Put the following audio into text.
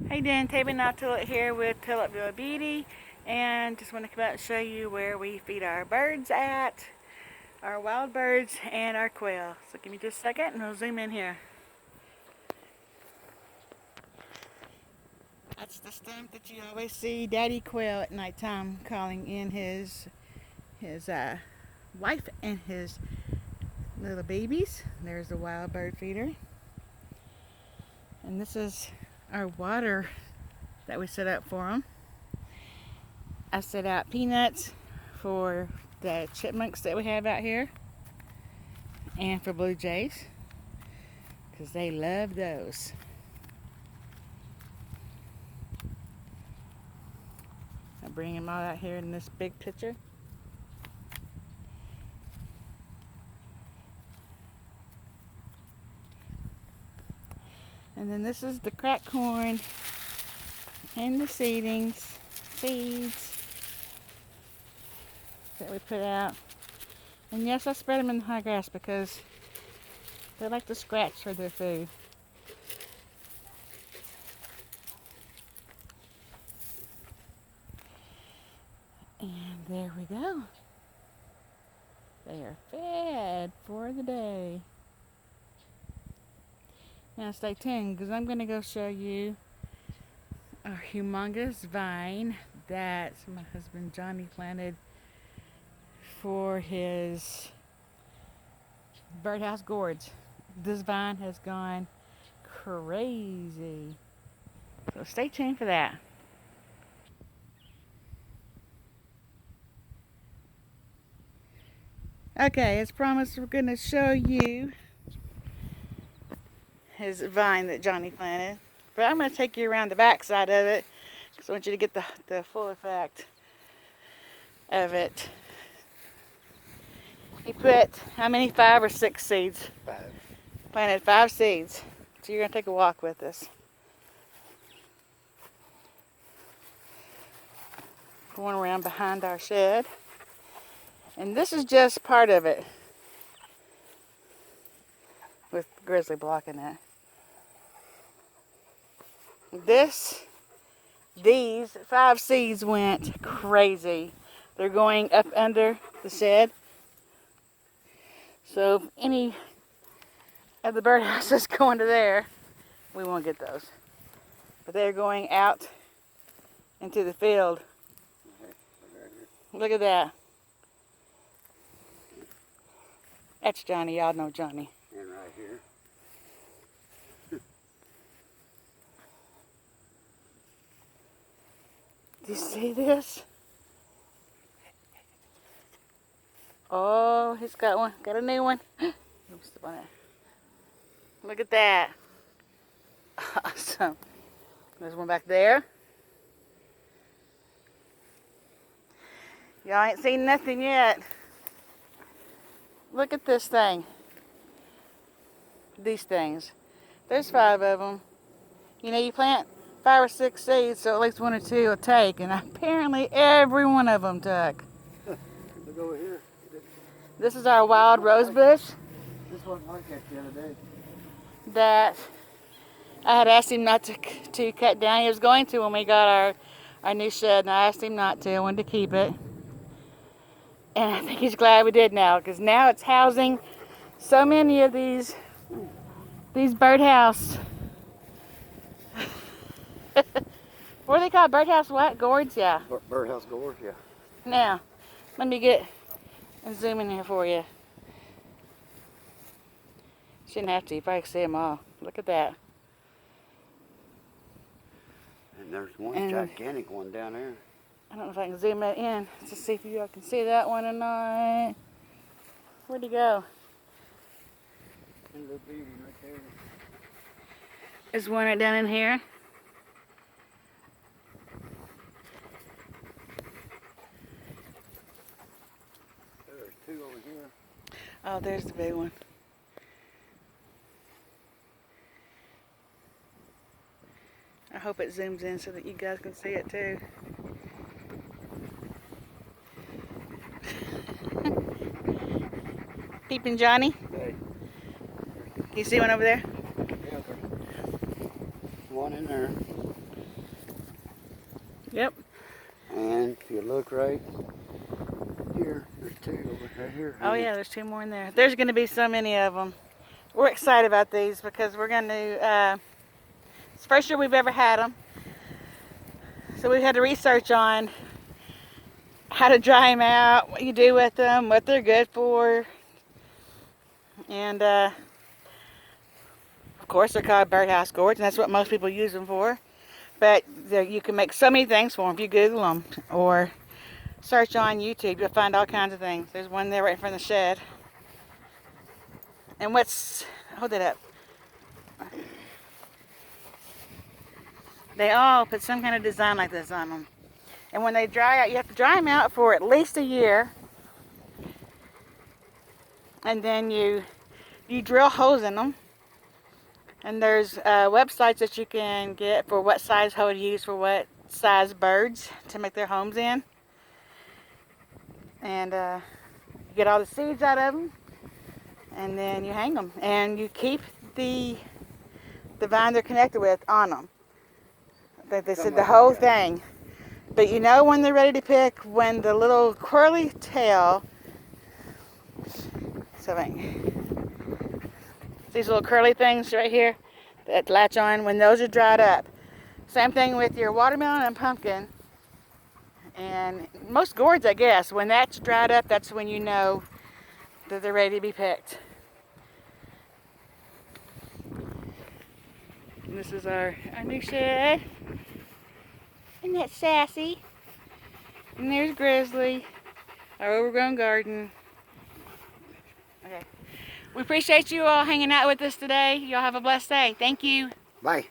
Hey Dan, Tammy, Nall, Tillett here with Tillettville Beauty, and just want to come out and show you where we feed our birds at, our wild birds and our quail. So give me just a second and we'll zoom in here. That's the stump that you always see Daddy Quail at nighttime calling in his wife and his little babies. There's the wild bird feeder. And this is our water that we set up for them. I set out peanuts for the chipmunks that we have out here and for blue jays because they love those. I bring them all out here in this big pitcher. And then this is the cracked corn and the seeds that we put out. And yes, I spread them in the high grass because they like to scratch for their food. And there we go. They are fed for the day. Now stay tuned because I'm going to go show you our humongous vine that my husband Johnny planted for his birdhouse gourds. This vine has gone crazy. So stay tuned for that. Okay, as promised, we're going to show you his vine that Johnny planted. But I'm going to take you around the back side of it because I want you to get the full effect of it. He put how many? 5 or 6 seeds? 5. Planted 5 seeds. So you're going to take a walk with us. Going around behind our shed. And this is just part of it. With grizzly blocking it. These 5 seeds went crazy. They're going up under the shed. So if any of the birdhouses go into there, we won't get those. But they're going out into the field. Look at that. That's Johnny. Y'all know Johnny. And right here. Do you see this? Oh, he's got one. Got a new one. Oops, on it. Look at that. Awesome. There's one back there. Y'all ain't seen nothing yet. Look at this thing. These things. There's 5 of them. You know, you plant 5 or 6 seeds, so at least 1 or 2 will take. And apparently every one of them took. Look over here. This is our wild rose bush. This wasn't like that the other day. That I had asked him not to cut down. He was going to when we got our new shed, and I asked him not to. I wanted to keep it. And I think he's glad we did now, because now it's housing so many of these birdhouse. What are they called? Birdhouse what? Gourds? Yeah. Birdhouse gourd, yeah. Now, let me get and zoom in here for you. Shouldn't have to. You probably can see them all. Look at that. And there's one gigantic one down there. I don't know if I can zoom that in to see if you all can see that one or not. Where'd he go? And the beauty right there. There's one right down in here. There's 2 over here. Oh, there's the big one. I hope it zooms in so that you guys can see it too. Peeping Johnny? Okay. Can you see one over there? Yeah, there's one in there. Yep. And if you look right here, there's 2 over here. Oh yeah, there's 2 more in there. There's going to be so many of them. We're excited about these because we're going to, it's the first year we've ever had them. So we've had to research on how to dry them out, what you do with them, what they're good for. And of course they're called birdhouse gourds, and that's what most people use them for. But you can make so many things for them if you Google them or search on YouTube. You'll find all kinds of things. There's one there right in front of the shed. And hold it up. They all put some kind of design like this on them. And when they dry out, you have to dry them out for at least a year. And then you drill holes in them. And there's websites that you can get for what size hole to use for what size birds to make their homes in. And you get all the seeds out of them, and then you hang them. And you keep the vine they're connected with on them. They said the whole thing. But you know when they're ready to pick when the little curly tail, these little curly things right here that latch on, when those are dried up. Same thing with your watermelon and pumpkin. And most gourds, I guess, when that's dried up, that's when you know that they're ready to be picked. And this is our new shed. Isn't that sassy? And there's Grizzly, our overgrown garden. Okay. We appreciate you all hanging out with us today. Y'all have a blessed day. Thank you. Bye.